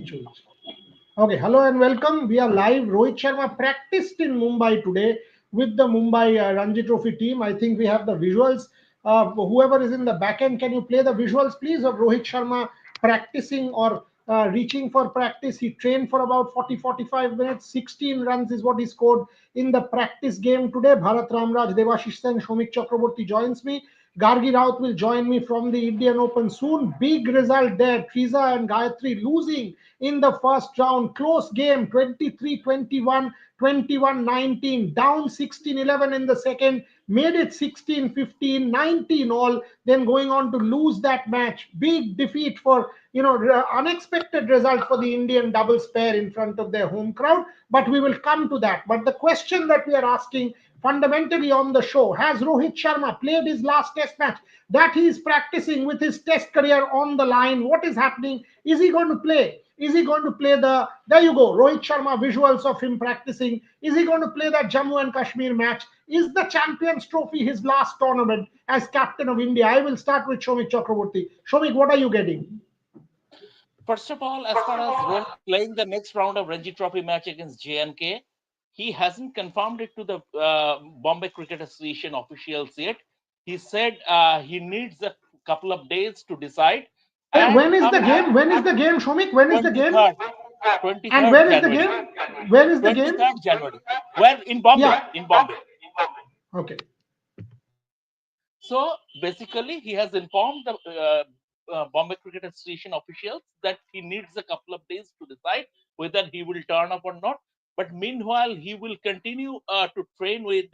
choose. Okay, hello and welcome. We are live. Rohit Sharma practiced in Mumbai today with the Mumbai Ranji Trophy team. I think we have the visuals. Whoever is in the back end, can you play the visuals, please, of Rohit Sharma practicing or reaching for practice? He trained for about 40-45 minutes. 16 runs is what he scored in the practice game today. Bharat Ramraj, Devashish Sen, Shomik Chakraborty joins me. Gargi Raut will join me from the Indian Open soon. Big result there. Triza and Gayatri losing in the first round. Close game, 23-21, 21-19, down 16-11 in the second, made it 16-15, 19 all, then going on to lose that match. Big defeat for, unexpected result for the Indian doubles pair in front of their home crowd, but we will come to that. But the question that we are asking fundamentally on the show, has Rohit Sharma played his last test match that he is practicing with his test career on the line? What is happening? Is he going to play? Is he going to play the, there you go, Rohit Sharma visuals of him practicing? Is he going to play that Jammu and Kashmir match? Is the Champions Trophy his last tournament as captain of India? I will start with Shomik Chakraborty. Shomik, what are you getting? First of all, as far as Rohit playing the next round of Ranji Trophy match against JNK, he hasn't confirmed it to the Bombay Cricket Association officials yet. He said he needs a couple of days to decide. And When is the game? When is the game, Shomik? When is the game? 23rd, And 23rd where is the January, game? Where is the game? 23rd January, where in Bombay, Yeah. in Bombay. Okay. So basically, he has informed the Bombay Cricket Association officials that he needs a couple of days to decide whether he will turn up or not. But meanwhile, he will continue to train with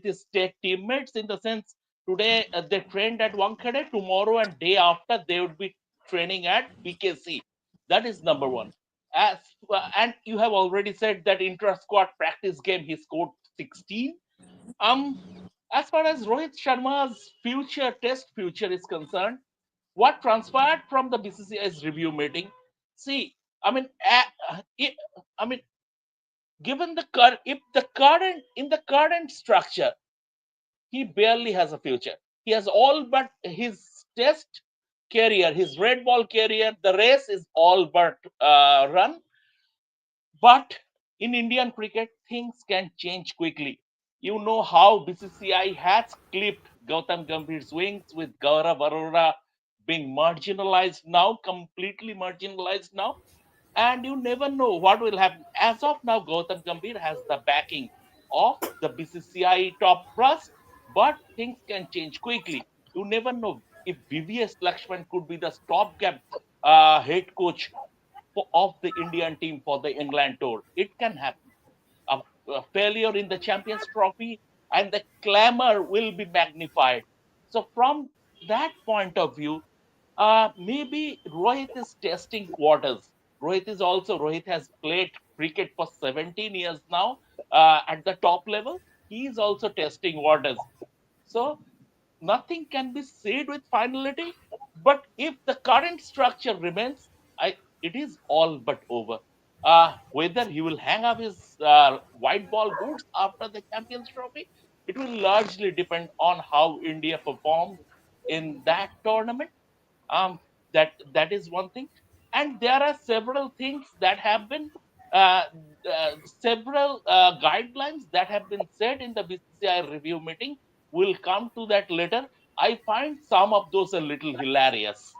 his state teammates. In the sense, today they trained at Wankhede, tomorrow and day after they would be training at BKC. That is number one. As and you have already said that intra squad practice game he scored 16. um, as far as Rohit Sharma's test future is concerned, what transpired from the BCCI's review meeting? See, I mean, I mean, given if the current in the current structure, he barely has a future. He has all but his test career, his red ball career. The race is all but run. But in Indian cricket, things can change quickly. You know how BCCI has clipped Gautam Gambhir's wings with Gaurav Arora being marginalized now, completely marginalized now. And you never know what will happen. As of now, Gautam Gambhir has the backing of the BCCI top brass, but things can change quickly. You never know if VVS Lakshman could be the stopgap head coach of the Indian team for the England tour. It can happen. A failure in the Champions Trophy and the clamor will be magnified. So, from that point of view, maybe Rohit is testing waters. Rohit has played cricket for 17 years now at the top level. He is also testing waters. So nothing can be said with finality. But if the current structure remains, it is all but over. Whether he will hang up his white ball boots after the Champions Trophy, it will largely depend on how India performed in that tournament. Um, that is one thing, and there are several things that have been uh, several guidelines that have been set in the BCCI review meeting. We'll come to that later. I find some of those a little hilarious.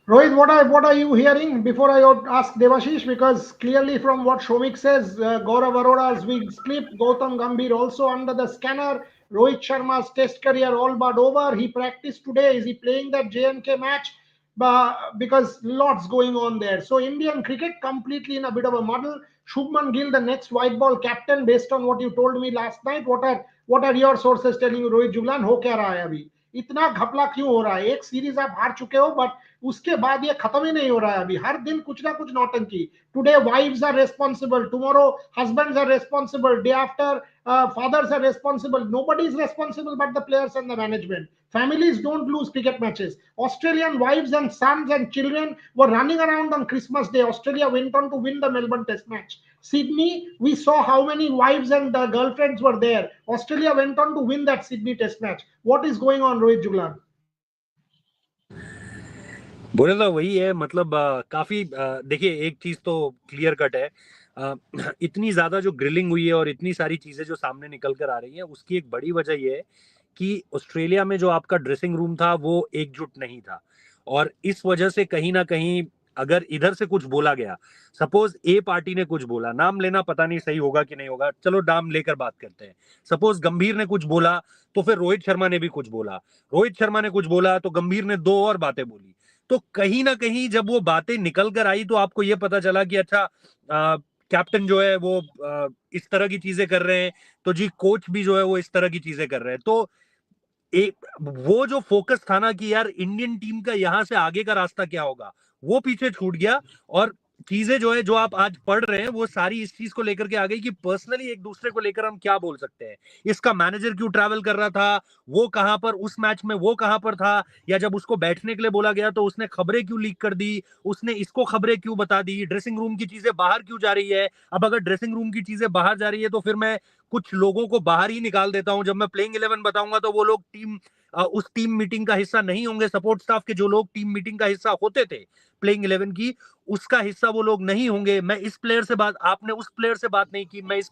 Rohit, what are you hearing before I ask Devashish? Because clearly from what Shomik says, Gaurav Arora's wings clipped, Gautam Gambhir also under the scanner. Rohit Sharma's test career all but over. He practiced today. Is he playing that JNK match? Because lots going on there. So Indian cricket completely in a bit of a muddle. Shubman Gill, the next white ball captain, based on what you told me last night. What are your sources telling you, Rohit Juglan? हो क्या रहा है अभी? इतना घपला क्यों हो रहा है? एक सीरीज आप हार चुके हो, बट उसके बाद ये खत्म ही नहीं हो रहा है अभी. हर दिन कुछ ना कुछ नौटंकी. Today wives are responsible, tomorrow husbands are responsible, day after fathers are responsible. Nobody is responsible but the players and the management. Families don't lose cricket matches. Australian wives and sons and children were running around on Christmas Day. Australia went on to win the Melbourne Test match. Sydney, we saw how many wives and girlfriends were there. Australia went on to win that Sydney Test match. What is going on, Rohit Juglan? बोले तो वही है, मतलब काफी देखिए, एक चीज तो क्लियर कट है। अ, इतनी ज्यादा जो ग्रिलिंग हुई है और इतनी सारी चीजें जो सामने निकल कर आ रही है, उसकी एक बड़ी वजह यह है कि ऑस्ट्रेलिया में जो आपका ड्रेसिंग रूम था वो एकजुट नहीं था। और इस वजह से कहीं ना कहीं अगर इधर से कुछ बोला गया, सपोज ए पार्टी ने कुछ बोला, नाम लेना पता नहीं सही होगा कि नहीं होगा, चलो नाम लेकर बात करते हैं। सपोज गंभीर ने कुछ बोला तो फिर रोहित शर्मा ने भी कुछ बोला, रोहित शर्मा ने कुछ बोला तो गंभीर ने दो और बातें बोली। तो कहीं ना कहीं जब वो बातें निकल कर आई तो आपको ये पता चला कि अच्छा, कैप्टन जो है वो इस तरह की चीजें कर रहे हैं, तो जी कोच भी जो है वो इस तरह की चीजें कर रहे हैं। तो एक वो जो फोकस था ना कि यार इंडियन टीम का यहां से आगे का रास्ता क्या होगा, वो पीछे छूट गया। और चीजें जो है जो आप आज पढ़ रहे हैं वो सारी इस चीज को लेकर के आ गई कि पर्सनली एक दूसरे को लेकर हम क्या बोल सकते हैं। इसका मैनेजर क्यों ट्रैवल कर रहा था, वो कहां पर उस मैच में वो कहां पर था, या जब उसको बैठने के लिए बोला गया तो उसने खबरें क्यों लीक कर दी, उसने इसको खबरें क्यों बता दी, ड्रेसिंग रूम की चीजें बाहर क्यों जा रही है। अब अगर ड्रेसिंग रूम की चीजें बाहर जा रही है तो फिर मैं कुछ लोगों को बाहर ही निकाल देता हूं। जब मैं प्लेइंग 11 बताऊंगा तो वो लोग उस टीम मीटिंग का हिस्सा नहीं होंगे। सपोर्ट स्टाफ के जो लोग टीम मीटिंग का हिस्सा होते थे प्लेइंग 11 की, उसका हिस्सा वो लोग नहीं होंगे। मैं इस प्लेयर से बात, आपने उस प्लेयर से बात नहीं की, मैं इस।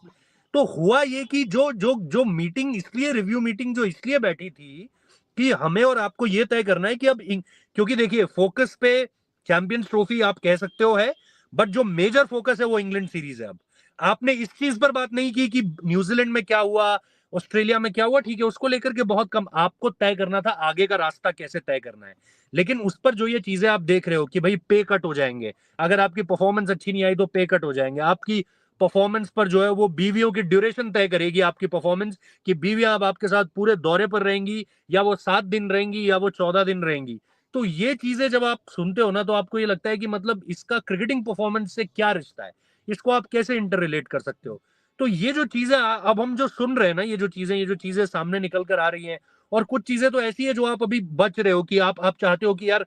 तो हुआ ये कि जो जो जो मीटिंग, इसलिए रिव्यू मीटिंग जो इसलिए बैठी थी कि हमें और आपको ये तय करना है कि अब क्योंकि देखिए फोकस पे चैंपियंस ट्रॉफी आप कह सकते हो है, बट जो मेजर फोकस है वो इंग्लैंड सीरीज है। अब आपने इस चीज पर बात नहीं की कि न्यूजीलैंड में क्या हुआ, ऑस्ट्रेलिया में क्या हुआ, ठीक है उसको लेकर के बहुत कम। आपको तय करना था आगे का रास्ता कैसे तय करना है। लेकिन उस पर जो ये चीजें आप देख रहे हो कि भाई पे कट हो जाएंगे, अगर आपकी परफॉर्मेंस अच्छी नहीं आई तो पे कट हो जाएंगे। आपकी परफॉर्मेंस पर जो है वो बीवियों की ड्यूरेशन तय करेगी आपकी परफॉर्मेंस, कि बीवियां अब आपके साथ पूरे दौरे पर रहेंगी, या वो 7 दिन रहेंगी या वो 14 दिन रहेंगी। तो ये चीजें जब आप सुनते हो ना तो आपको ये लगता है कि मतलब इसका क्रिकेटिंग परफॉर्मेंस से क्या रिश्ता है, इसको आप कैसे इंटर रिलेट कर सकते हो। तो ये जो चीजें अब हम जो सुन रहे हैं ना, ये जो चीजें सामने निकल कर आ रही हैं, और कुछ चीजें तो ऐसी है जो आप अभी बच रहे हो कि आप चाहते हो कि यार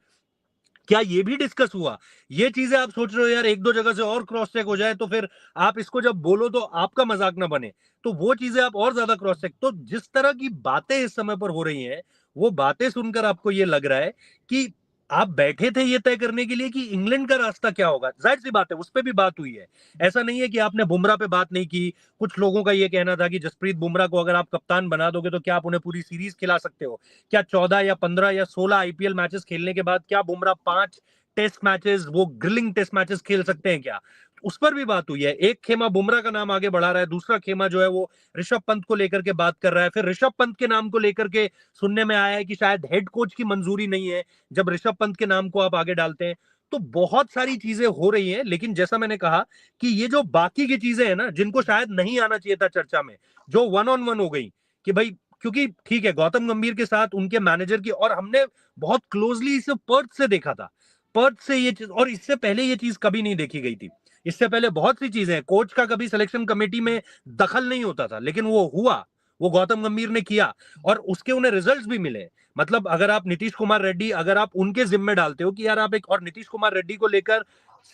क्या ये भी डिस्कस हुआ। ये चीजें आप सोच रहे हो यार एक दो जगह से और क्रॉस चेक हो जाए तो फिर आप इसको जब बोलो तो आपका मजाक ना बने। तो वो चीजें आप और ज्यादा क्रॉस चेक, तो जिस तरह की बातें इस समय पर हो रही हैं, वो बातें सुनकर आपको ये लग रहा है कि आप बैठे थे ये तय करने के लिए कि इंग्लैंड का रास्ता क्या होगा। जाहिर सी बात है उस पर भी बात हुई है, ऐसा नहीं है कि आपने बुमराह पे बात नहीं की। कुछ लोगों का ये कहना था कि जसप्रीत बुमराह को अगर आप कप्तान बना दोगे तो क्या आप उन्हें पूरी सीरीज खिला सकते हो। क्या 14 या 15 या 16 आईपीएल मैचेस खेलने के बाद क्या बुमराह 5 टेस्ट मैचेस, वो ग्रिलिंग टेस्ट मैचेस खेल सकते हैं क्या। उस पर भी बात हुई है। एक खेमा बुमराह का नाम आगे बढ़ा रहा है, दूसरा खेमा जो है वो ऋषभ पंत को लेकर के बात कर रहा है। फिर ऋषभ पंत के नाम को लेकर के सुनने में आया है कि शायद हेड कोच की मंजूरी नहीं है जब ऋषभ पंत के नाम को आप आगे डालते हैं। तो बहुत सारी चीजें हो रही हैं, लेकिन जैसा मैंने कहा कि ये जो बाकी की चीजें हैं ना, जिनको शायद नहीं आना चाहिए था चर्चा में, जो वन ऑन वन हो गई कि भाई, क्योंकि ठीक है गौतम गंभीर के साथ उनके मैनेजर की, और हमने बहुत क्लोजली इसे पर्थ से देखा था। पर्थ से ये चीज, और इससे पहले ये चीज कभी नहीं देखी गई थी। इससे पहले बहुत सी चीजें हैं, कोच का कभी सिलेक्शन कमेटी में दखल नहीं होता था, लेकिन वो हुआ, वो गौतम गंभीर ने किया, और उसके उन्हें रिजल्ट्स भी मिले। मतलब अगर आप नीतीश कुमार रेड्डी, अगर आप उनके जिम्मे डालते हो कि यार आप एक, और नीतीश कुमार रेड्डी को लेकर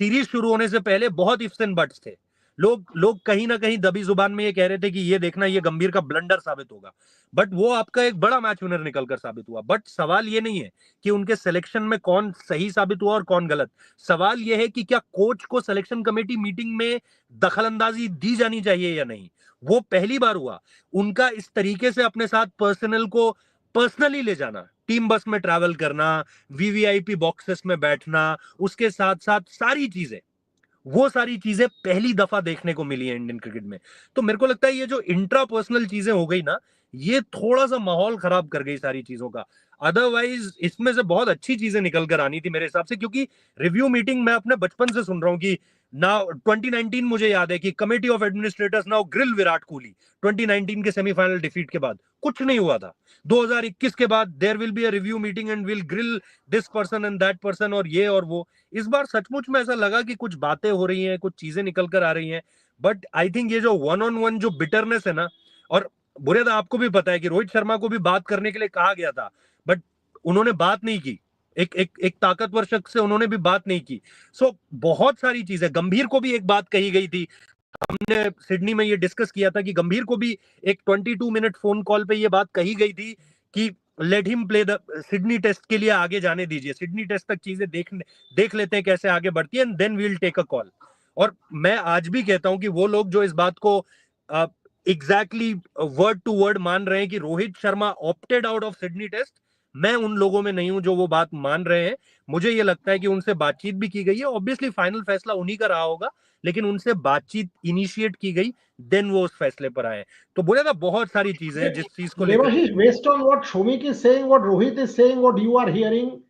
सीरीज शुरू होने से पहले बहुत इफ्स एंड बट्स थे। लोग लोग कहीं ना कहीं दबी जुबान में ये कह रहे थे कि ये देखना ये गंभीर का ब्लंडर साबित होगा, बट वो आपका एक बड़ा मैच विनर निकलकर साबित हुआ। बट सवाल ये नहीं है कि उनके सिलेक्शन में कौन सही साबित हुआ और कौन गलत। सवाल यह है कि क्या कोच को सिलेक्शन कमेटी मीटिंग में दखलंदाजी दी जानी चाहिए या नहीं। वो पहली बार हुआ उनका इस तरीके से अपने साथ पर्सनल को पर्सनली ले जाना, टीम बस में ट्रैवल करना, वीवीआईपी बॉक्सेस में बैठना, उसके साथ साथ सारी चीजें, वो सारी चीजें पहली दफा देखने को मिली है इंडियन क्रिकेट में। तो मेरे को लगता है ये जो इंट्रा पर्सनल चीजें हो गई ना, ये थोड़ा सा माहौल खराब कर गई सारी चीजों का। अदरवाइज इसमें से बहुत अच्छी चीजें निकल कर आनी थी मेरे हिसाब से, क्योंकि रिव्यू मीटिंग मैं अपने बचपन से सुन रहा हूं कि नाउ 2019 मुझे याद है कि committee of administrators now grill Virat Kohli. 2019 के सेमीफाइनल डिफीट के बाद कुछ नहीं हुआ था। 2021 के बाद there will be a review meeting and will grill this person and that person, और ये और वो। इस बार सचमुच में ऐसा लगा कि कुछ बातें हो रही हैं, कुछ चीजें निकल कर आ रही हैं। बट आई थिंक ये जो वन ऑन वन जो बिटरनेस है ना, और बुरेदा आपको भी पता है कि रोहित शर्मा को भी बात करने के लिए कहा गया था, बट उन्होंने बात नहीं की। एक ताकतवर शख्स से उन्होंने भी बात नहीं की। सो बहुत सारी चीजें, गंभीर को भी एक बात कही गई थी। हमने सिडनी में ये डिस्कस किया था कि गंभीर को भी एक 22 मिनट फोन कॉल पे ये बात कही गई थी कि let him play the Sydney test के लिए आगे जाने दीजिए, सिडनी टेस्ट तक चीजें देख लेते हैं कैसे आगे बढ़ती है, and then we will take a call. और मैं आज भी कहता हूं कि वो लोग जो इस बात को एग्जैक्टली वर्ड टू वर्ड मान रहे हैं कि Rohit Sharma opted out of Sydney test, मैं उन लोगों में नहीं हूं जो वो बात मान रहे हैं। मुझे ये लगता है कि उनसे बातचीत भी की गई है, ऑब्वियसली फाइनल फैसला उन्हीं का रहा होगा, लेकिन उनसे बातचीत इनिशिएट की गई, देन वो उस फैसले पर आए। तो बोले ना, बहुत सारी चीजें हैं जिस चीज को लेकर Devashish, based on what Shomik is saying, what Rohit is saying, what you are hearing,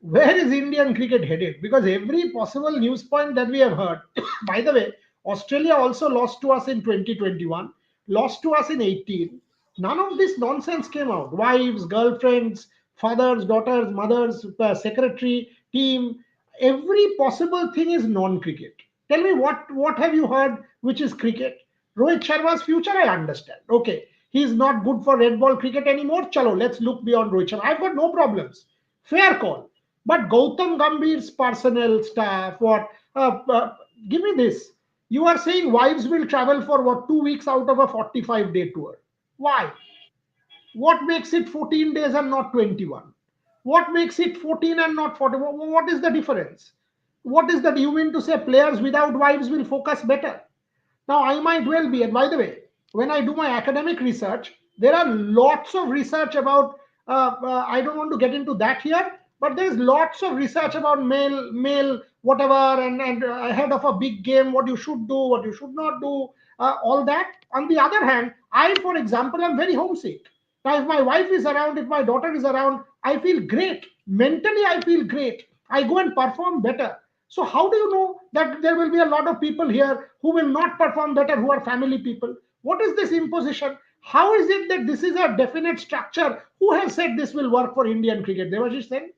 where is Indian cricket headed? Because every possible news point that we have heard, by the way, Australia also lost to us in 2021, lost to us in 18. None of this nonsense came out. Wives, girlfriends, fathers, daughters, mothers, secretary, team, every possible thing is non-cricket. Tell me what have you heard which is cricket? Rohit Sharma's future, I understand. Okay, he's not good for red ball cricket anymore. Chalo, let's look beyond Rohit Sharma. I've got no problems. Fair call. But Gautam Gambhir's personnel staff, what? Give me this. You are saying wives will travel for what, 2 weeks out of a 45-day tour? Why? What makes it 14 days and not 21? What makes it 14 and not 40? What is the difference? What is that? You mean to say players without wives will focus better? Now, I might well be, and by the way, when I do my academic research, there are lots of research about. I don't want to get into that here, but there is lots of research about male, whatever, and ahead of a big game, what you should do, what you should not do, all that. On the other hand, I, for example, am very homesick. Now, if my wife is around, if my daughter is around, I feel great. Mentally, I feel great. I go and perform better. So how do you know that there will be a lot of people here who will not perform better, who are family people? What is this imposition? How is it that this is a definite structure? Who has said this will work for Indian cricket? Devashish Sen?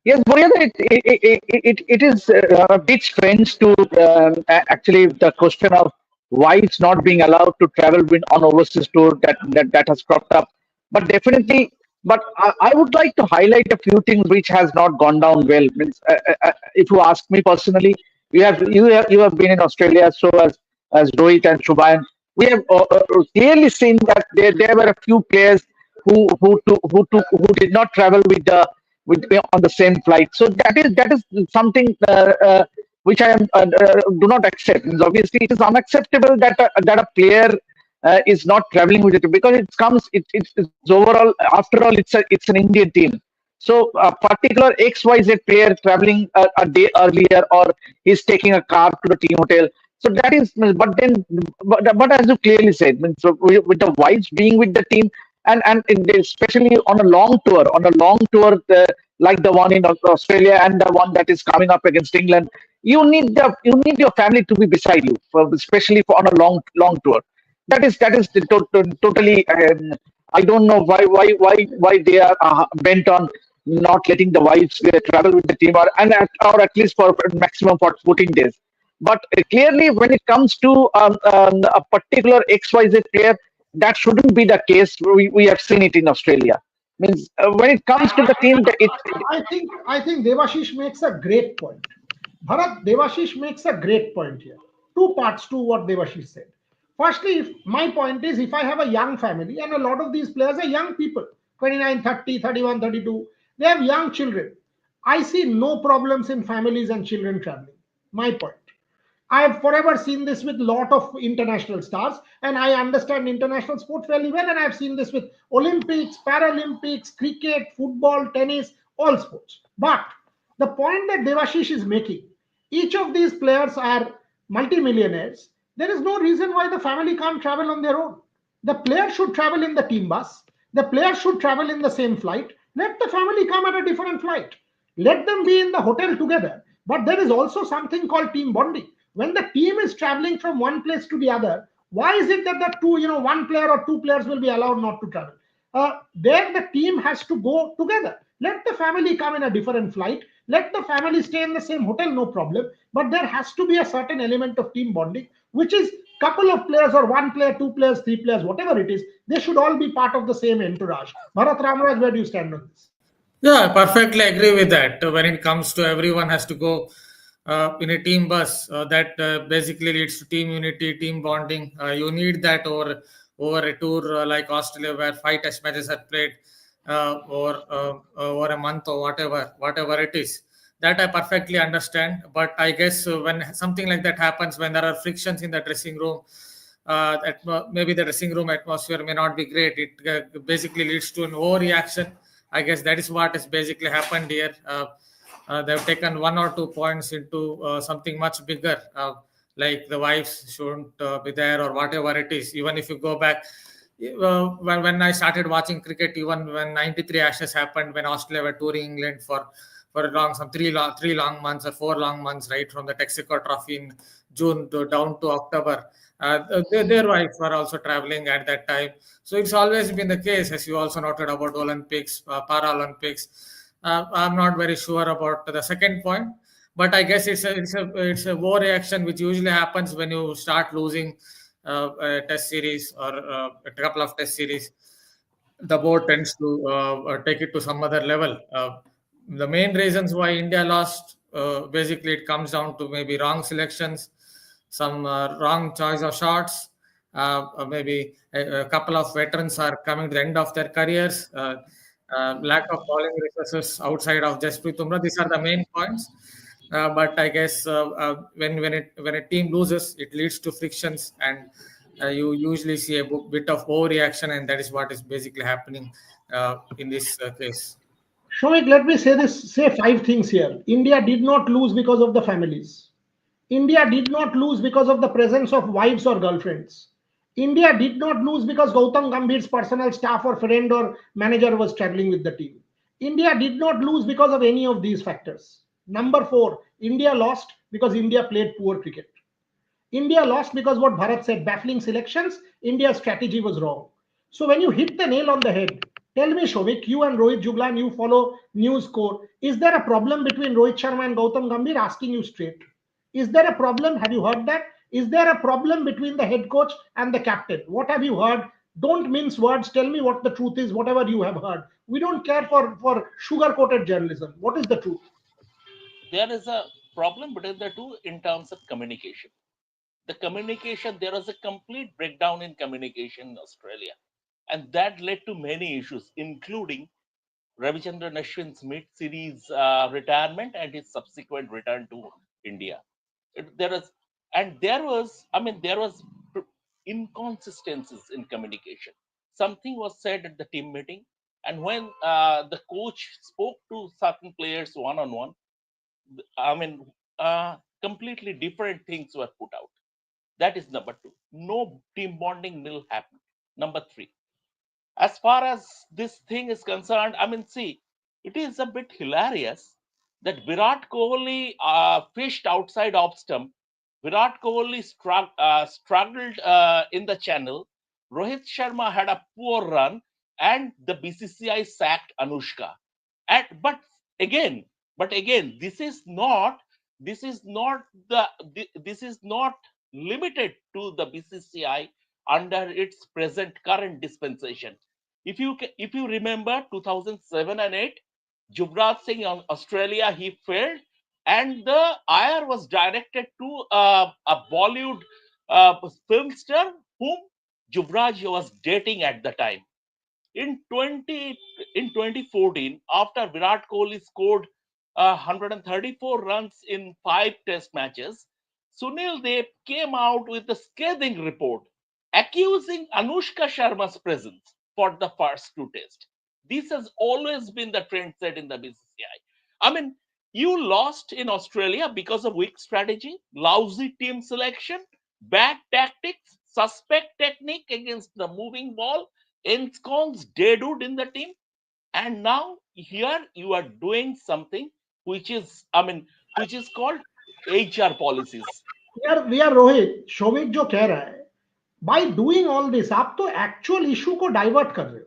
Yes, Boryada, it is a bit strange to actually the question of why it's not being allowed to travel on overseas tour that has cropped up. But definitely, but I would like to highlight a few things which has not gone down well. Means, if you ask me personally, you have been in Australia, so as Rohit and Shubhayan, we have clearly seen that there were a few players who did not travel with on the same flight. So that is something which I am do not accept. Means obviously, it is unacceptable that a player is not traveling with it, because it's overall, after all, it's an Indian team. So a particular XYZ player traveling a day earlier, or he's taking a car to the team hotel. So that is, but as you clearly said, means, so with the wives being with the team, and especially on a long tour, like the one in Australia and the one that is coming up against England, you need your family to be beside you, especially on a long tour. That is totally. I don't know why they are bent on not letting the wives travel with the team, or at least for maximum for 14 days. But clearly, when it comes to a particular XYZ player, that shouldn't be the case. We have seen it in Australia. Means when it comes to the team, I think Devashish makes a great point. Bharat, Devashish makes a great point here. Two parts to what Devashish said. Firstly, if my point is, if I have a young family, and a lot of these players are young people, 29, 30, 31, 32, they have young children. I see no problems in families and children traveling. My point. I have forever seen this with a lot of international stars, and I understand international sport fairly well. And I've seen this with Olympics, Paralympics, cricket, football, tennis, all sports. But the point that Devashish is making, each of these players are multimillionaires. There is no reason why the family can't travel on their own. The player should travel in the team bus. The player should travel in the same flight. Let the family come at a different flight. Let them be in the hotel together. But there is also something called team bonding. When the team is traveling from one place to the other, why is it that the two, one player or two players will be allowed not to travel? There, the team has to go together. Let the family come in a different flight. Let the family stay in the same hotel, no problem. But there has to be a certain element of team bonding, which is couple of players or one player, two players, three players, whatever it is. They should all be part of the same entourage. Bharat Ramaraj, where do you stand on this? Yeah, I perfectly agree with that. When it comes to everyone has to go in a team bus, that basically leads to team unity, team bonding. You need that over over a tour like Australia, where 5 test matches are played over a month or whatever it is. That I perfectly understand. But I guess when something like that happens, when there are frictions in the dressing room, maybe the dressing room atmosphere may not be great. It basically leads to an overreaction. I guess that is what has basically happened here. They've taken 1 or 2 points into something much bigger, like the wives shouldn't be there or whatever it is. Even if you go back, when I started watching cricket, even when '93 Ashes happened, when Australia were touring England for a some 3 long months or 4 long months, right from the Texaco Trophy in June down to October. Their wives were also traveling at that time. So it's always been the case, as you also noted about Olympics, Paralympics. I'm not very sure about the second point, but I guess it's a war reaction which usually happens when you start losing a test series or a couple of test series. The board tends to take it to some other level. The main reasons why India lost, basically, it comes down to maybe wrong selections, some wrong choice of shots. Or maybe a couple of veterans are coming to the end of their careers. Lack of bowling resources outside of Jasprit Bumrah. These are the main points. But I guess when a team loses, it leads to frictions, and you usually see a bit of overreaction, and that is what is basically happening in this case. Shomik, let me say 5 things here. India did not lose because of the families. India did not lose because of the presence of wives or girlfriends. India did not lose because Gautam Gambhir's personal staff or friend or manager was traveling with the team. India did not lose because of any of these factors. Number 4, India lost because India played poor cricket. India lost because what Bharat said, baffling selections, India's strategy was wrong. So when you hit the nail on the head, tell me, Shovik, you and Rohit Juglan, you follow News Core. Is there a problem between Rohit Sharma and Gautam Gambhir? Asking you straight. Is there a problem? Have you heard that? Is there a problem between the head coach and the captain? What have you heard? Don't mince words. Tell me what the truth is, whatever you have heard. We don't care for sugar-coated journalism. What is the truth? There is a problem between the two in terms of communication. The communication, there was a complete breakdown in communication in Australia. And that led to many issues, including Ravichandran Ashwin's mid-series retirement and his subsequent return to India. There was, and there was inconsistencies in communication. Something was said at the team meeting, and when the coach spoke to certain players one on one, I mean, completely different things were put out. That is number 2. No team bonding will happen. Number 3, as far as this thing is concerned, see, it is a bit hilarious that Virat Kohli fished outside off stump. Virat Kohli struggled in the channel. Rohit Sharma had a poor run, and the BCCI sacked Anushka. But again, this is not limited to the BCCI under its current dispensation. If you remember 2007 and 8, Yuvraj Singh on Australia, he failed, and the ire was directed to a Bollywood film star whom Yuvraj was dating at the time. In 2014, after Virat Kohli scored 134 runs in 5 test matches, Sunil Dev came out with a scathing report accusing Anushka Sharma's presence for the first 2 tests. This has always been the trend set in the BCCI. You lost in Australia because of weak strategy, lousy team selection, bad tactics, suspect technique against the moving ball, ensconced deadwood in the team, and now here you are doing something which is called HR policies. We are Rohit Showik जो कह रहा है by doing all this आप तो actual issue को divert कर रहे हो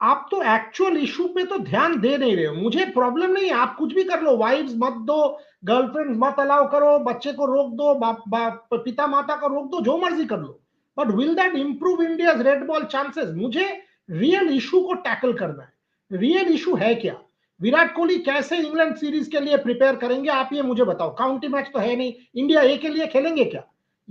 आप तो एक्चुअल इशू पे तो ध्यान दे नहीं रहे हो मुझे प्रॉब्लम नहीं है आप कुछ भी कर लो वाइफ्स मत दो गर्लफ्रेंड मत अलाउ करो बच्चे को रोक दो पिता माता को रोक दो जो मर्जी कर लो but will that improve India's red ball chances मुझे रियल इशू को टैकल करना है रियल इशू है क्या विराट कोहली कैसे इंग्लैंड सीरीज के लिए प्रिपेयर करेंगे आप ये मुझे बताओ काउंटी मैच तो है नहीं इंडिया ए के लिए खेलेंगे क्या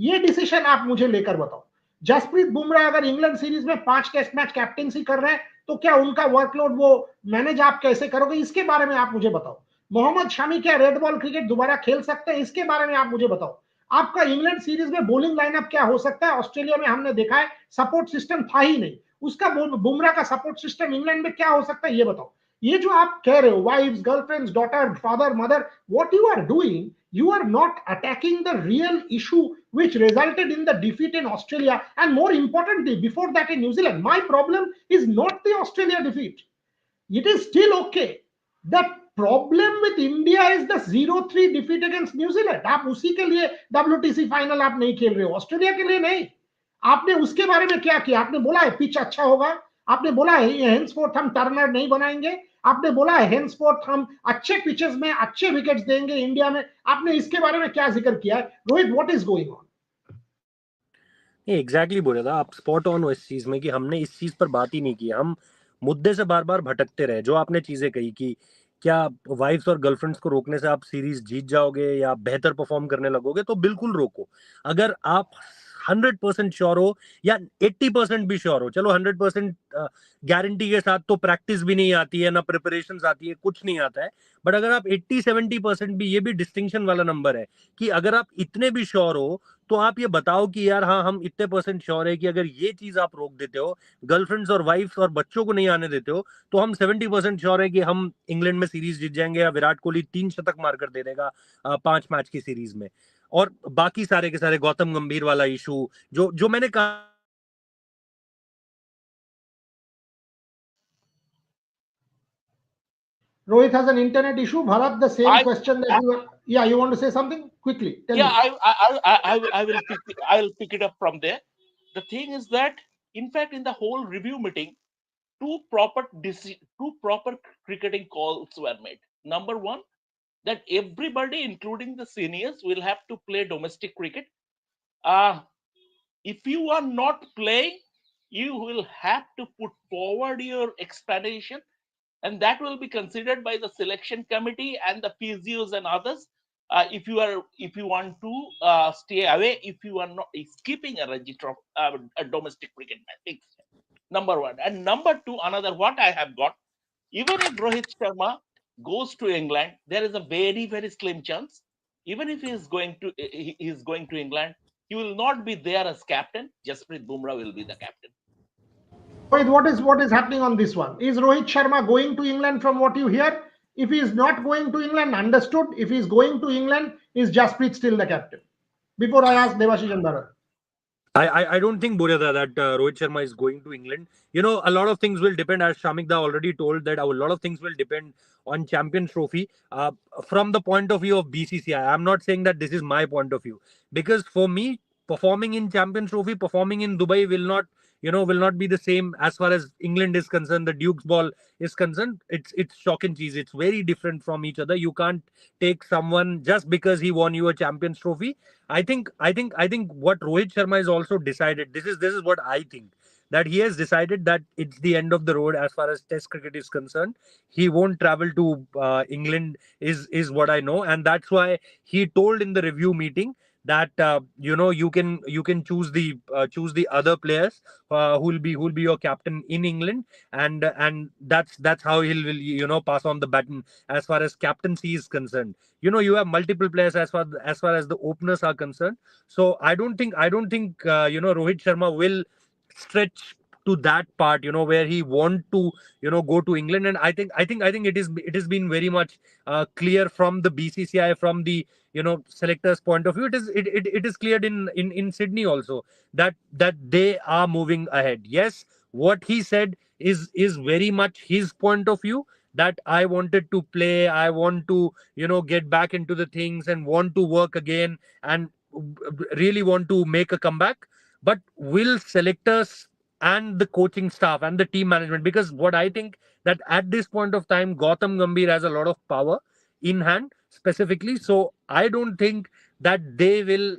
ये डिसीजन आप मुझे लेकर बताओ जसप्रीत बुमराह अगर इंग्लैंड सीरीज में 5 टेस्ट मैच कैप्टेंसी कर रहे हैं तो क्या उनका वर्कलोड वो मैनेज आप कैसे करोगे, इसके बारे में आप मुझे बताओ। मोहम्मद शमी क्या रेड बॉल क्रिकेट दोबारा खेल सकते हैं, इसके बारे में आप मुझे बताओ। आपका इंग्लैंड सीरीज में बॉलिंग लाइनअप क्या हो सकता है, ऑस्ट्रेलिया में हमने देखा है सपोर्ट सिस्टम था ही नहीं, उसका बुमराह का सपोर्ट सिस्टम इंग्लैंड में क्या हो सकता है ये बताओ। ये जो आप कह रहे हो wives, girlfriends, daughter, father, mother, what you are doing, you are not attacking the real issue which resulted in the defeat in Australia, and more importantly before that in New Zealand. My problem is not the Australia defeat, it is still okay. The problem with India is the 0-3 defeat against New Zealand. आप उसी के लिए WTC final आप नहीं खेल रहे हो, Australia के लिए नहीं। आपने उसके बारे में क्या किया, आपने बोला है पिच अच्छा होगा, आपने बोला है हेंसफोर्थ हम टर्नर नहीं बनाएंगे, आपने बोला है हेंसफोर्थ हम अच्छे पिचेस में अच्छे विकेट्स देंगे इंडिया में, आपने इसके बारे में क्या जिक्र किया है? Rohit, what is going on? Exactly बोला था आप, स्पॉट ऑन हो इस चीज में कि हमने इस चीज पर बात ही नहीं की। हम मुद्दे से बार बार भटकते रहे। जो आपने चीजें कही कि क्या वाइफ्स और गर्लफ्रेंड्स को रोकने से आप सीरीज जीत जाओगे या बेहतर परफॉर्म करने लगोगे, तो बिल्कुल रोको। अगर आप 100% श्योर हो या 80% भी श्योर हो, चलो 100% गारंटी के साथ तो प्रैक्टिस भी नहीं आती है, ना प्रिपरेशन आती है, कुछ नहीं आता है। बट अगर आप 80-70% भी, ये भी डिस्टिंक्शन वाला नंबर है कि अगर आप इतने भी श्योर हो तो आप ये बताओ कि यार हाँ हम इतने परसेंट श्योर है कि अगर ये चीज आप रोक देते हो, गर्लफ्रेंड्स और वाइफ्स और बच्चों को नहीं आने देते हो, तो हम 70% श्योर है कि हम इंग्लैंड में सीरीज जीत जाएंगे या विराट कोहली 3 शतक मारकर दे देगा 5 मैच की सीरीज में। और बाकी सारे के सारे गौतम गंभीर वाला इशू जो मैंने कहा, Rohit has an internet issue. Bharat, the same I question that you, yeah, you want to say something quickly? Tell yeah, me. I will pick it up from there. The thing is that, in fact, in the whole review meeting, two proper cricketing calls were made. Number one, that everybody, including the seniors, will have to play domestic cricket. Uh, if you are not playing, you will have to put forward your explanation, and that will be considered by the selection committee and the physios and others. If you want to stay away, if you are not skipping a register a domestic cricket match. Number one. And number two, another what I have got, even if Rohit Sharma goes to England, there is a very, very slim chance. Even if he is going to England, he will not be there as captain. Jasprit Bumrah will be the captain. Rohit, what is happening on this one? Is Rohit Sharma going to England from what you hear? If he is not going to England, understood. If he is going to England, is Jasprit still the captain? Before I ask Devashish and Bharat. I don't think, Buryada, that Rohit Sharma is going to England. You know, a lot of things will depend, as Shamikda already told, that a lot of things will depend on Champions Trophy. From the point of view of BCCI, I'm not saying that this is my point of view, because for me, performing in Champions Trophy, performing in Dubai will not be the same as far as England is concerned. The Duke's ball is concerned. It's chalk and cheese. It's very different from each other. You can't take someone just because he won you a Champions Trophy. I think what Rohit Sharma has also decided. This is what I think, that he has decided that it's the end of the road as far as Test cricket is concerned. He won't travel to England, is what I know, and that's why he told in the review meeting that you can choose the other players who will be your captain in England, and that's how he'll pass on the baton as far as captaincy is concerned. You have multiple players as far as the openers are concerned. So I don't think Rohit Sharma will stretch to that part, where he want to go to England. And I think it has been very much clear from the BCCI, from the selectors point of view. It is cleared in Sydney also, that they are moving ahead. Yes, what he said is very much his point of view, that I wanted to play, I want to get back into the things and want to work again, and really want to make a comeback. But will selectors and the coaching staff and the team management, because what I think, that at this point of time Gautam Gambhir has a lot of power in hand specifically. So I don't think that they will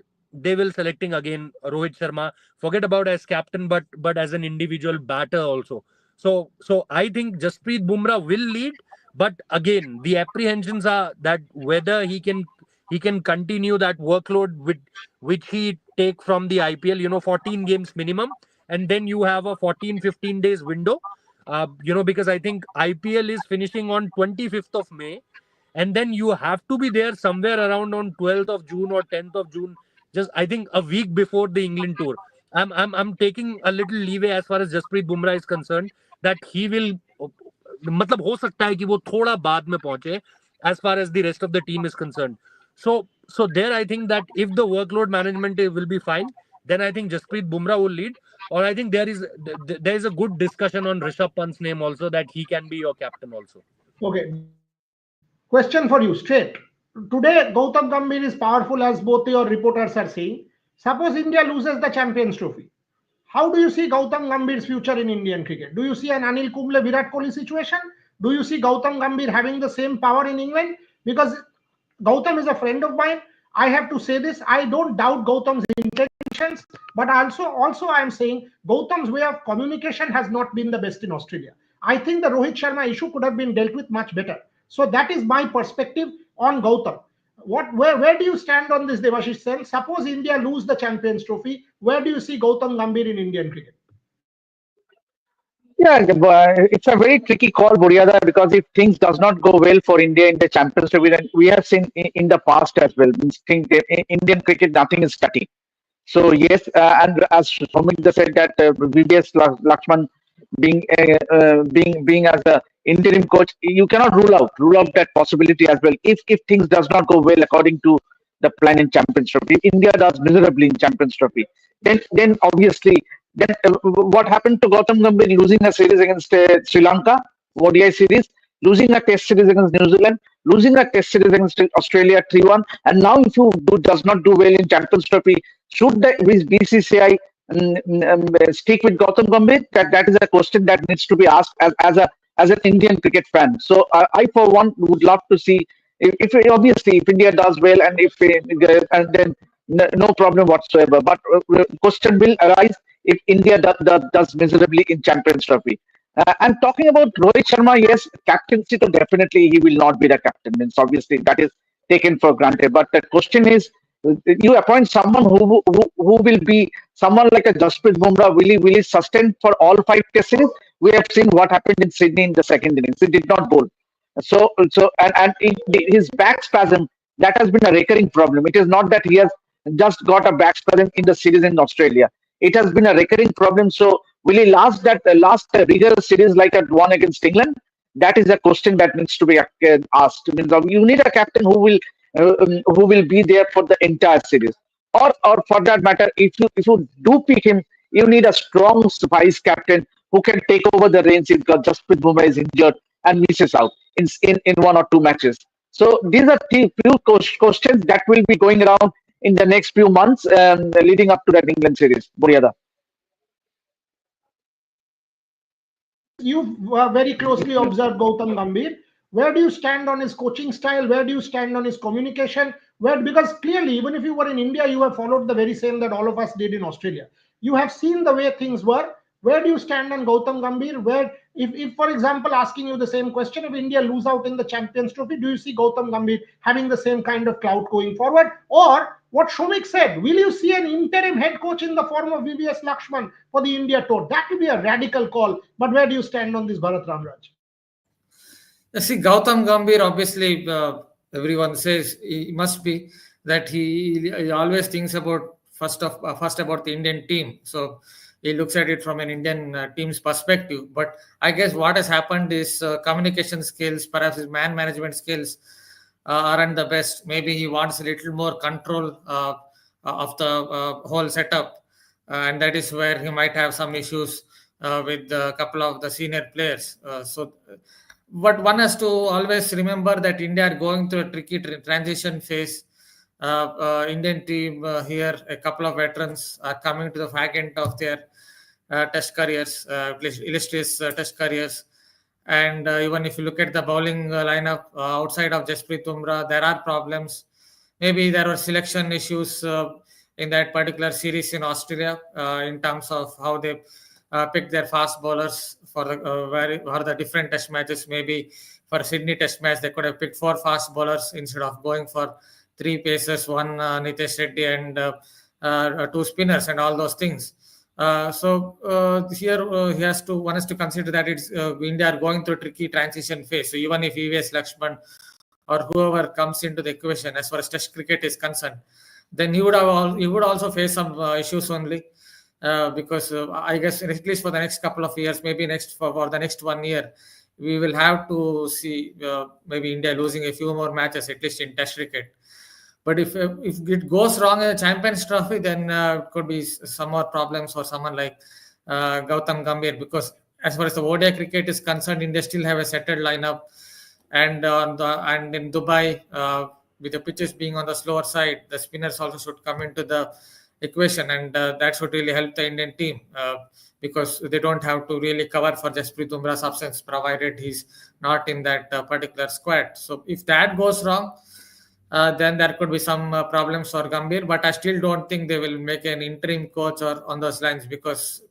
selecting again Rohit Sharma, forget about as captain, but as an individual batter also. So I think Jasprit Bumrah will lead, but again the apprehensions are that whether he can continue that workload with which he take from the IPL, 14 games minimum, and then you have a 14-15 days window. Because I think IPL is finishing on 25th of May, and then you have to be there somewhere around on 12th of June or 10th of June, just I think a week before the England tour. I'm taking a little leeway as far as Jasprit Bumrah is concerned, that he will, मतलब हो सकता है कि वो थोड़ा बाद में पहुंचे as far as the rest of the team is concerned. So there I think that if the workload management will be fine, then I think Jasprit Bumrah will lead. Or I think there is a good discussion on Rishabh Pant's name also, that he can be your captain also. Okay, question for you straight. Today, Gautam Gambhir is powerful, as both your reporters are saying. Suppose India loses the Champions Trophy. How do you see Gautam Gambhir's future in Indian cricket? Do you see an Anil Kumble Virat Kohli situation? Do you see Gautam Gambhir having the same power in England? Because Gautam is a friend of mine. I have to say this. I don't doubt Gautam's intentions, but also I am saying Gautam's way of communication has not been the best in Australia. I think the Rohit Sharma issue could have been dealt with much better. So that is my perspective on Gautam. Where do you stand on this, Devashish Sen? Suppose India lose the Champions Trophy, where do you see Gautam Gambhir in Indian cricket? Yeah, it's a very tricky call, Buryada, because if things does not go well for India in the Champions League, and we have seen in the past as well, means in Indian cricket nothing is static. So yes, and as Somit said that VBS Lakshman being as a interim coach, you cannot rule out that possibility as well. If things does not go well according to the plan in Champions Trophy, if India does miserably in Champions Trophy, then obviously then what happened to Gautam Gambhir losing a series against Sri Lanka, ODI series, losing a Test series against New Zealand, losing a Test series against Australia 3-1, and now if you does not do well in Champions Trophy, should the BCCI stick with Gautam Gambhir? That is a question that needs to be asked as an Indian cricket fan. So I for one would love to see if obviously if India does well, and if and then no problem whatsoever. But question will arise if India does miserably in Champions Trophy. And talking about Rohit Sharma, yes, captaincy, so definitely he will not be the captain. Means obviously that is taken for granted. But the question is, you appoint someone who will be someone like a Jasprit Bumrah. Will he sustain for all 5 Test series? We have seen what happened in Sydney in the second innings. He did not bowl. His back spasm, that has been a recurring problem. It is not that he has just got a back spasm in the series in Australia. It has been a recurring problem. So will he last rigorous series like a one against England? That is a question that needs to be asked. Means you need a captain who will be there for the entire series, or for that matter, if you do pick him, you need a strong vice captain who can take over the reins if Jasprit Bumrah is injured and misses out in 1 or 2 matches. So these are the few questions that will be going around in the next few months leading up to that England series. Buryada. You very closely observed Gautam Gambhir. Where do you stand on his coaching style? Where do you stand on his communication? Because clearly, even if you were in India, you have followed the very same that all of us did in Australia. You have seen the way things were. Where do you stand on Gautam Gambhir? If for example, asking you the same question, if India lose out in the Champions Trophy, do you see Gautam Gambhir having the same kind of clout going forward? Or what Shomik said, will you see an interim head coach in the form of VVS Lakshman for the India tour? That would be a radical call. But where do you stand on this, Bharat Ramraj? See, Gautam Gambhir, obviously, everyone says he must be that he always thinks about first about the Indian team. So he looks at it from an Indian team's perspective. But I guess what has happened is communication skills, perhaps his man management skills aren't the best. Maybe he wants a little more control of the whole setup, and that is where he might have some issues with a couple of the senior players. But one has to always remember that India are going through a tricky transition phase. Indian team here, a couple of veterans are coming to the fag end of their test careers, illustrious test careers. And even if you look at the bowling lineup outside of Jasprit Bumrah, there are problems. Maybe there were selection issues in that particular series in Australia in terms of how they pick their fast bowlers for the different test matches. Maybe for Sydney test match, they could have picked 4 fast bowlers instead of going for 3 pacers, one Nitesh Reddy and two spinners and all those things. Here he has to one has to consider that it's India are going through a tricky transition phase. So even if EVS Lakshman or whoever comes into the equation as far as Test cricket is concerned, then he would also face some issues only. Because I guess at least for the next couple of years, maybe for the next 1 year, we will have to see maybe India losing a few more matches at least in Test cricket. But if it goes wrong in the Champions Trophy, then it could be some more problems for someone like Gautam Gambhir, because as far as the ODI cricket is concerned, India still have a settled lineup, and in Dubai, with the pitches being on the slower side, the spinners also should come into the equation, and that should really help the Indian team because they don't have to really cover for Jasprit Bumrah's absence, provided he's not in that particular squad. So if that goes wrong, then there could be some problems for Gambhir, but I still don't think they will make an interim coach or on those lines, because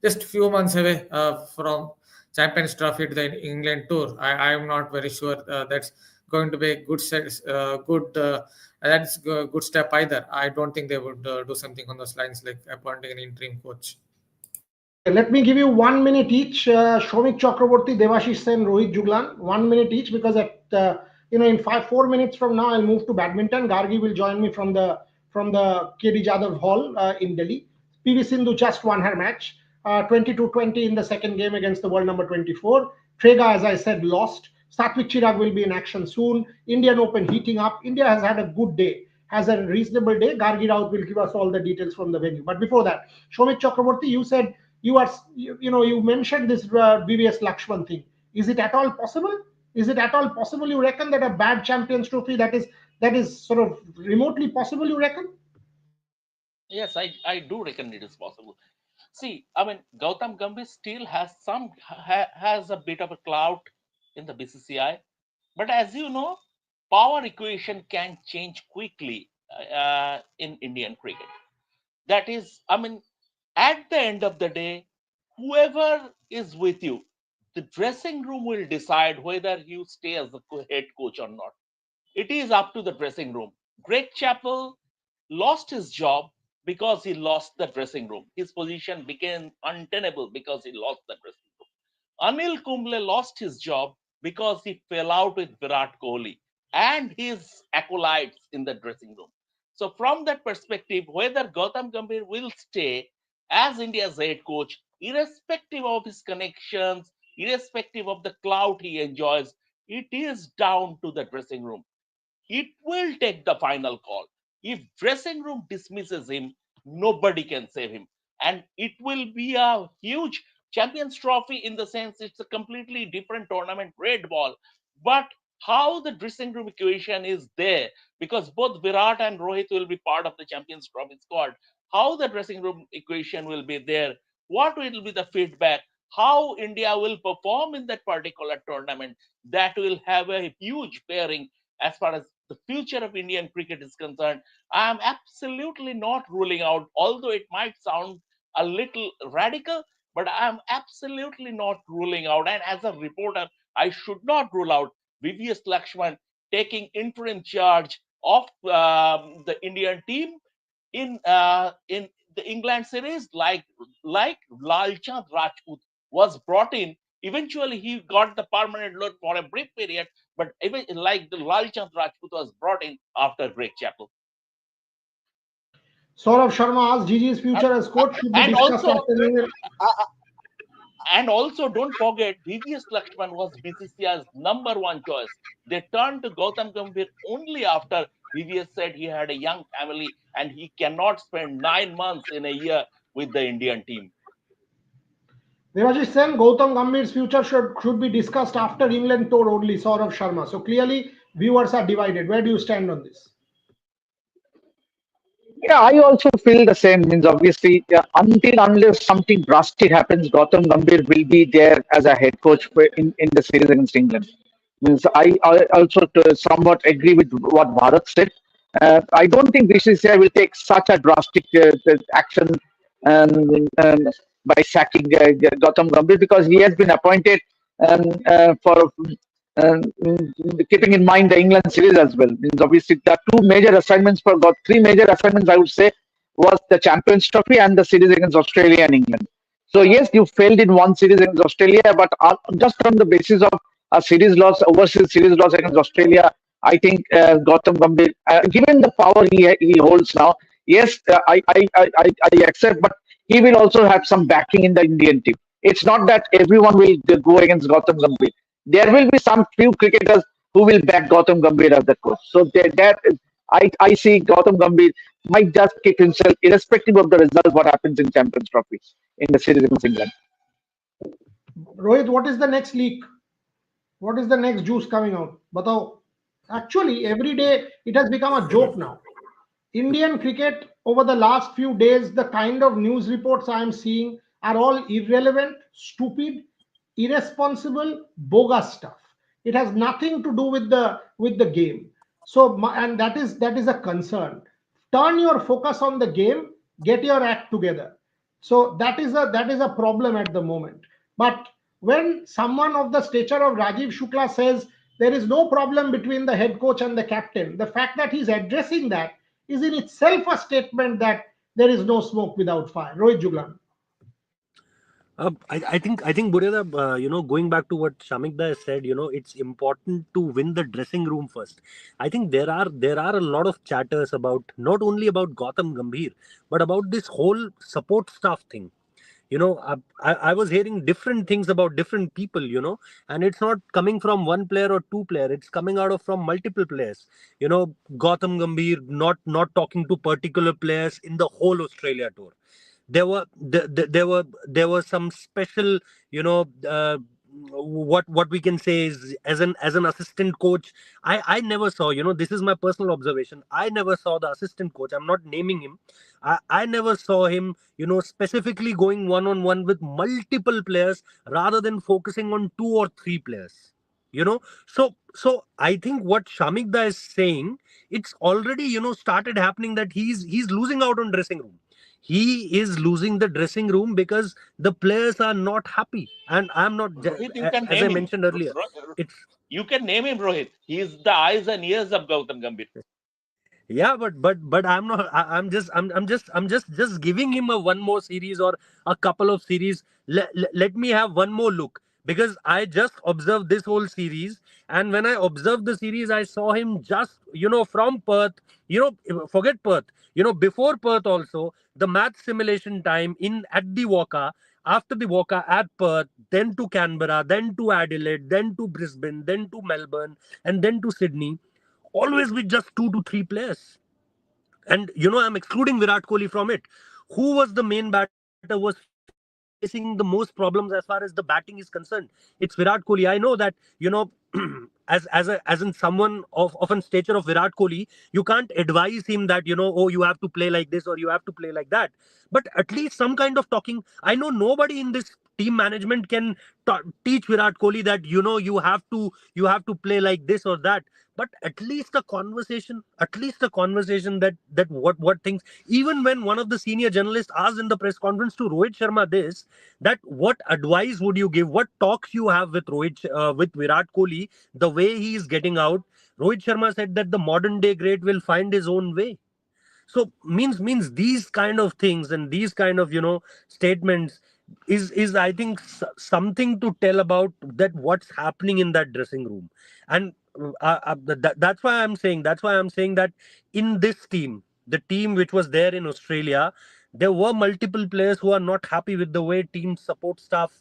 just few months away from Champions Trophy to the England tour, I am not very sure that's going to be a good step either. I don't think they would do something on those lines like appointing an interim coach. Okay, let me give you 1 minute each. Shomik Chakraborty, Devashish Sen, Rohit Juglan, 1 minute each, because at in 4 minutes from now I'll move to badminton. Gargi will join me from the KD Jadhav Hall in Delhi. PV Sindhu just won her match, 22-20 in the second game against the world number 24. Trega, as I said, lost. Satvik Chirag will be in action soon. Indian Open heating up. India has had a good day, has a reasonable day. Gargi Raut will give us all the details from the venue. But before that, Shomik Chakraborty, you said you mentioned this VVS Lakshman thing. Is it at all possible? Is it at all possible, you reckon, that a bad Champions Trophy that is sort of remotely possible, you reckon? Yes, I do reckon it is possible. See, I mean, Gautam Gambhir still has a bit of a clout in the BCCI, but as you know, power equation can change quickly in Indian cricket. That is, I mean, at the end of the day, whoever is with you, the dressing room will decide whether you stay as the head coach or not. It is up to the dressing room. Greg Chappell lost his job because he lost the dressing room. His position became untenable because he lost the dressing room. Anil Kumble lost his job because he fell out with Virat Kohli and his acolytes in the dressing room. So, from that perspective, whether Gautam Gambhir will stay as India's head coach, irrespective of his connections, irrespective of the clout he enjoys, it is down to the dressing room. It will take the final call. If dressing room dismisses him, nobody can save him. And it will be a huge Champions Trophy in the sense it's a completely different tournament, red ball. But how the dressing room equation is there, because both Virat and Rohit will be part of the Champions Trophy squad. How the dressing room equation will be there, what will be the feedback, how India will perform in that particular tournament, that will have a huge bearing as far as the future of Indian cricket is concerned. I am absolutely not ruling out, although it might sound a little radical, but I am absolutely not ruling out. And as a reporter, I should not rule out VVS Lakshman taking interim charge of the Indian team in the England series, like Lalchand Rajput was brought in. Eventually, he got the permanent loan for a brief period, but even like the Lalchand Rajput was brought in after Greg Chappell. Saurav Sharma asked, Gigi's And, future as coach should be and discussed also, after New Year. uh, and also, don't forget, VVS Lakshman was BCCI's number one choice. They turned to Gautam Gambhir only after VVS said he had a young family and he cannot spend 9 months in a year with the Indian team. Devashish Sen, Gautam Gambhir's future should be discussed after England tour only, Saurav Sharma. So clearly, viewers are divided. Where do you stand on this? Yeah, I also feel the same. Means obviously, until unless something drastic happens, Gautam Gambhir will be there as a head coach in the series against England. Means I also somewhat agree with what Bharat said. I don't think BCCI will take such a drastic action um, by sacking Gautam Gambhir, because he has been appointed for keeping in mind the England series as well. Means obviously there are two major assignments for got three major assignments, I would say, was the Champions Trophy and the series against Australia and England. So yes, you failed in one series against Australia, but just on the basis of a series loss, overseas series loss against Australia, I think Gautam Gambhir, given the power he holds now, yes, I accept, but he will also have some backing in the Indian team. It's not that everyone will go against Gautam Gambhir. There will be some few cricketers who will back Gautam Gambhir as the coach. So I see Gautam Gambhir might just keep himself, irrespective of the result, what happens in Champions Trophy in the series against England. Rohit, what is the next leak? What is the next juice coming out? Batao. Actually, every day it has become a joke now. Indian cricket over the last few days, the kind of news reports I am seeing are all irrelevant, stupid, irresponsible, bogus stuff. It has nothing to do with the game. So, and that is a concern. Turn your focus on the game. Get your act together. So that is a problem at the moment. But when someone of the stature of Rajiv Shukla says there is no problem between the head coach and the captain, the fact that he's addressing that is in itself a statement that there is no smoke without fire. Rohit Juglan. I think Bureda, going back to what Shamik has said, it's important to win the dressing room first. I think there are a lot of chatters about not only about Gautam Gambhir, but about this whole support staff thing. I was hearing different things about different people, and it's not coming from one player or two player. It's coming out of from multiple players. Gautam Gambhir not talking to particular players in the whole Australia tour. There were some special, what we can say is as an assistant coach. I never saw, this is my personal observation, I never saw the assistant coach, I'm not naming him. I never saw him, specifically going one on one with multiple players rather than focusing on two or three players. So I think what Shamikda is saying, it's already, started happening, that he's losing out on dressing room. He is losing the dressing room because the players are not happy. And I'm not, Rohit, you can as name I him. mentioned earlier, it's You can name him, Rohit. He is the eyes and ears of Gautam Gambhir. yeah, but I'm not. I'm just giving him a one more series or a couple of series. Let me have one more look, because I just observed this whole series, and when I observed the series, I saw him just, from Perth. Forget Perth. Before Perth also, the match simulation time in at the Walker, after the Walker at Perth, then to Canberra, then to Adelaide, then to Brisbane, then to Melbourne, and then to Sydney, always with just two to three players. And I'm excluding Virat Kohli from it. Who was the main batter was facing the most problems as far as the batting is concerned? It's Virat Kohli. I know that, as in someone of an stature of Virat Kohli, you can't advise him that, oh, you have to play like this or you have to play like that. But at least some kind of talking. I know nobody in this team management can teach Virat Kohli that, you have to play like this or that. But at least a conversation that what things. Even when one of the senior journalists asked in the press conference to Rohit Sharma this, that what advice would you give, what talks you have with with Virat Kohli, the way he is getting out, Rohit Sharma said that the modern day great will find his own way. So means these kind of things and these kind of, statements is I think something to tell about that what's happening in that dressing room. And that's why I'm saying that in this team, the team which was there in Australia, there were multiple players who are not happy with the way team support staff,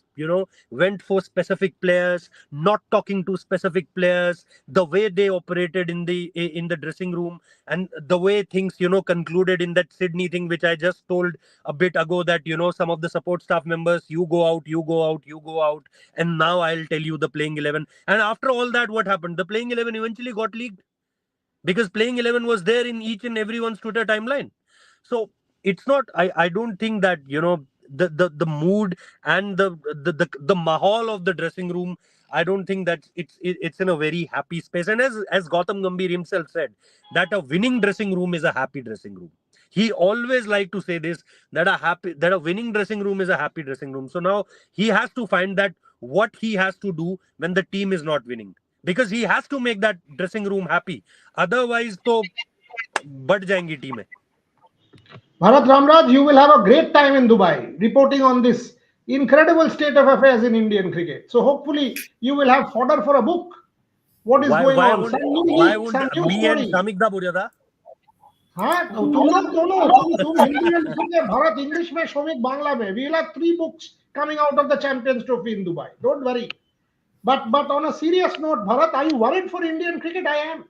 went for specific players, not talking to specific players, the way they operated in the dressing room, and the way things, concluded in that Sydney thing, which I just told a bit ago, that, some of the support staff members, you go out, you go out, you go out, and now I'll tell you the playing 11. And after all that, what happened? The playing 11 eventually got leaked, because playing 11 was there in each and everyone's Twitter timeline. So it's not, I don't think that, the mood and the mahal of the dressing room, I don't think that it's in a very happy space. And as Gautam Gambhir himself said, that a winning dressing room is a happy dressing room. He always liked to say this, that a winning dressing room is a happy dressing room. So now he has to find that what he has to do when the team is not winning, because he has to make that dressing room happy. Otherwise, तो बढ़ जाएंगी टीमें. Bharat Ramraj, you will have a great time in Dubai reporting on this incredible state of affairs in Indian cricket. So hopefully you will have fodder for a book. What is going on? Some new why leak, won't some new me and story. Shamik da Buryada? हाँ तुम लोग दोनों तुम हिंदी में लिखोगे Bharat English में शोमिक बांग्ला में we will have 3 books coming out of the champions trophy in Dubai, don't worry. But on a serious note, Bharat, are you worried for Indian cricket? I am.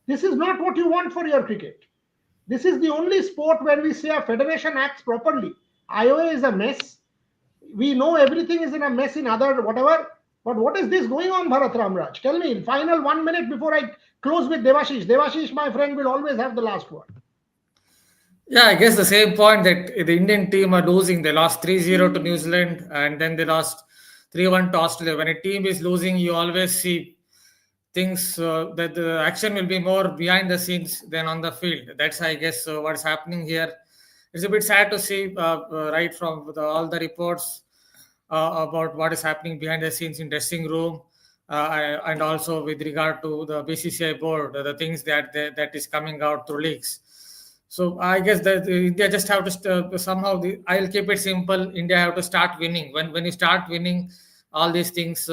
This is not what you want for your cricket. This is the only sport where we say a federation acts properly. IOA is a mess. We know everything is in a mess in other whatever. But what is this going on, Bharat Ramraj? Tell me in final 1 minute before I close with Devashish. Devashish, my friend, will always have the last word. Yeah, I guess the same point that the Indian team are losing. They lost 3-0 to New Zealand and then they lost 3-1 to Australia. When a team is losing, you always see things that the action will be more behind the scenes than on the field. That's, I guess, what's happening here. It's a bit sad to see right from all the reports about what is happening behind the scenes in dressing room and also with regard to the BCCI board, the things that is coming out through leaks. So I guess that India just have to somehow. I'll keep it simple. India have to start winning. When you start winning, all these things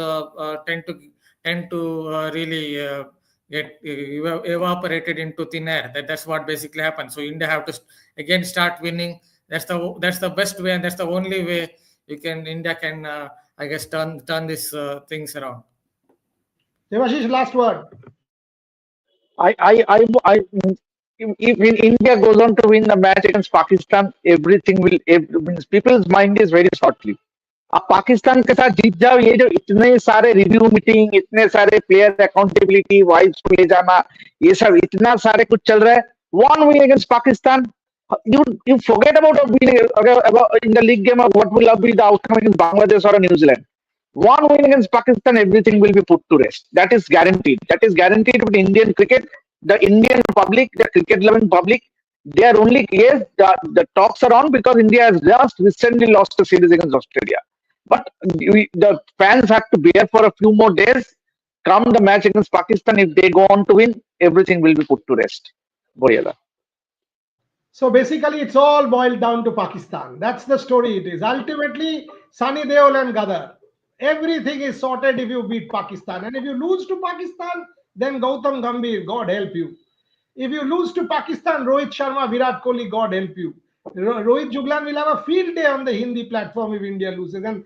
tend to really get evaporated into thin air. That's what basically happens. So India have to again start winning. That's the best way, and that's the only way India can I guess turn these things around. Devashish, last word. I if in India goes on to win the match against Pakistan, everything will. Means people's mind is very shortly. आप पाकिस्तान के साथ जीत जाओ, ये जो इतने सारे review meeting, इतने सारे प्लेयर अकाउंटेबिलिटी, वाइस को ले जाना, ये सब इतना सारे कुछ चल रहा है. One win against Pakistan, you forget about in the league game of what will be the outcome against Bangladesh or New Zealand. One win against Pakistan, everything will be put to rest. That is guaranteed. That is guaranteed with Indian cricket. The Indian public, the cricket loving public, they are only, yes, the talks are on because India has just recently lost a series against Australia. But the fans have to bear for a few more days. Come the match against Pakistan, if they go on to win, everything will be put to rest. Boyala. So basically, it's all boiled down to Pakistan. That's the story it is. Ultimately, Sunny Deol and Gadar. Everything is sorted if you beat Pakistan. And if you lose to Pakistan, then Gautam Gambhir, God help you. If you lose to Pakistan, Rohit Sharma, Virat Kohli, God help you. Rohit Juglan will have a field day on the Hindi platform if India loses. And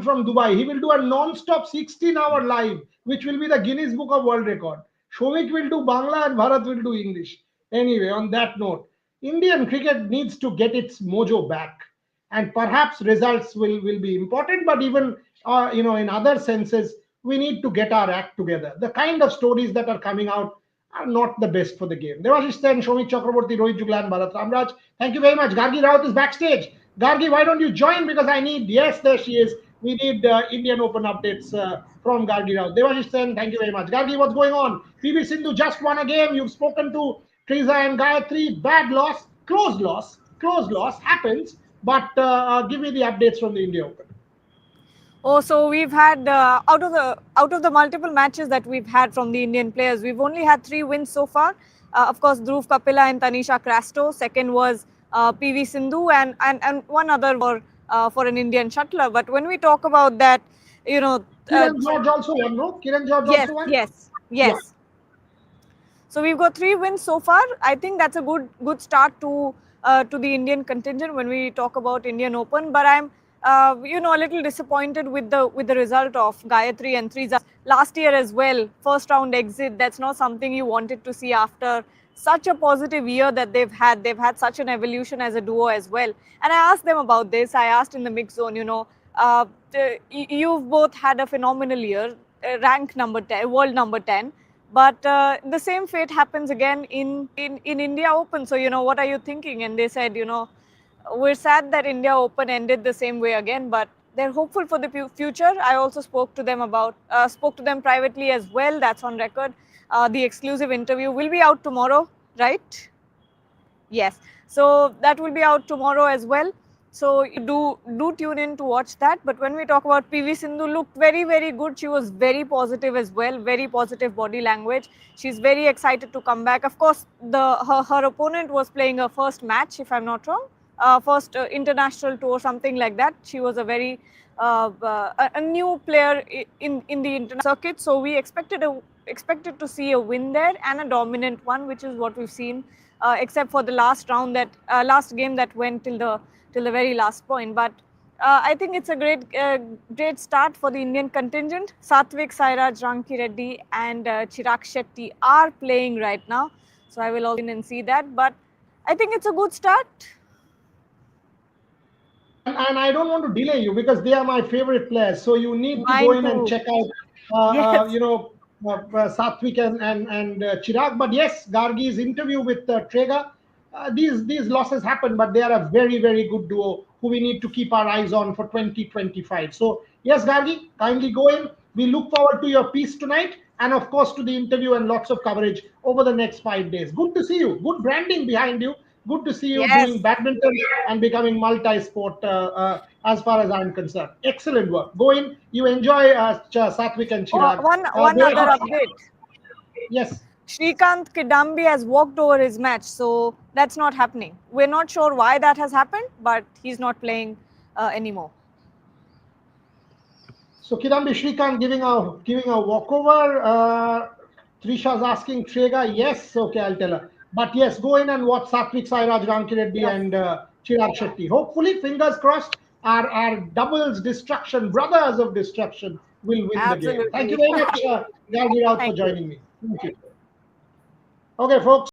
from Dubai, he will do a non-stop 16-hour live, which will be the Guinness Book of World Record. Shomik will do Bangla and Bharat will do English. Anyway, on that note, Indian cricket needs to get its mojo back. And perhaps results will be important, but even in other senses, we need to get our act together. The kind of stories that are coming out are not the best for the game. Devashish Sen, Shomik Chakraborty, Rohit Juglan, Bharat Ramraj. Thank you very much. Gargi Rawat is backstage. Gargi, why don't you join? Because I need, yes, there she is. We need Indian Open updates from Gargi Rawat. Devashish Sen, thank you very much. Gargi, what's going on? PV Sindhu just won a game. You've spoken to Teresa and Gayatri. Bad loss, close loss, happens. But give me the updates from the India Open. Oh, so we've had out of the multiple matches that we've had from the Indian players, we've only had 3 wins so far. Of course, Dhruv Kapila and Tanisha Crasto. Second was PV Sindhu and one other for an Indian shuttler. But when we talk about that, Kiran George also won, no? Kiran George also won? Yes. Yeah. So we've got 3 wins so far. I think that's a good start to the Indian contingent when we talk about Indian Open. But I'm a little disappointed with the result of Gayatri and Teresa last year as well. First round exit. That's not something you wanted to see after such a positive year that they've had. They've had such an evolution as a duo as well. And I asked them about this. I asked in the mix zone. You've both had a phenomenal year, rank number 10, world number 10. But the same fate happens again in India Open. So, what are you thinking? And they said, we're sad that India Open ended the same way again, but they're hopeful for the future. I also spoke to them privately as well. That's on record. The exclusive interview will be out tomorrow, right? Yes. So that will be out tomorrow as well. So you do tune in to watch that. But when we talk about PV Sindhu, looked very, very good. She was very positive as well, very positive body language. She's very excited to come back. Of course, her opponent was playing her first match, if I'm not wrong, first international tour, something like that. She was a very a new player in the international circuit. So we expected to see a win there and a dominant one, which is what we've seen, except for the last round last game that went till the very last point. But I think it's a great start for the Indian contingent. Satvik Sairaj, Ranki Reddy and Chirag Shetty are playing right now. So I will also in and see that. But I think it's a good start. And I don't want to delay you because they are my favorite players. So you need to go Mine in and too. check out, Yes. Satvik and Chirag. But yes, Gargi's interview with Trega. These losses happen, but they are a very very good duo who we need to keep our eyes on for 2025. So yes, Gargi, kindly go in. We look forward to your piece tonight, and of course to the interview and lots of coverage over the next 5 days. Good to see you. Good branding behind you. Good to see you Yes. doing badminton and becoming multi-sport as far as I'm concerned. Excellent work. Go in. You enjoy Satvik and Chirag. One other update. Yes. Shrikant Kidambi has walked over his match, so that's not happening. We're not sure why that has happened, but he's not playing anymore. So Kidambi Shrikant giving a walkover. Trisha's asking Trega. Yes, okay, I'll tell her. But yes, go in and watch Satvik Sairaj, Ranki Reddy, Yes. and Chirag Shetty. Hopefully, fingers crossed, our doubles destruction, brothers of destruction, will win the game. Thank Absolutely. you very much, Gargi Raut, for Thank you. joining me. Thank you. Okay, folks.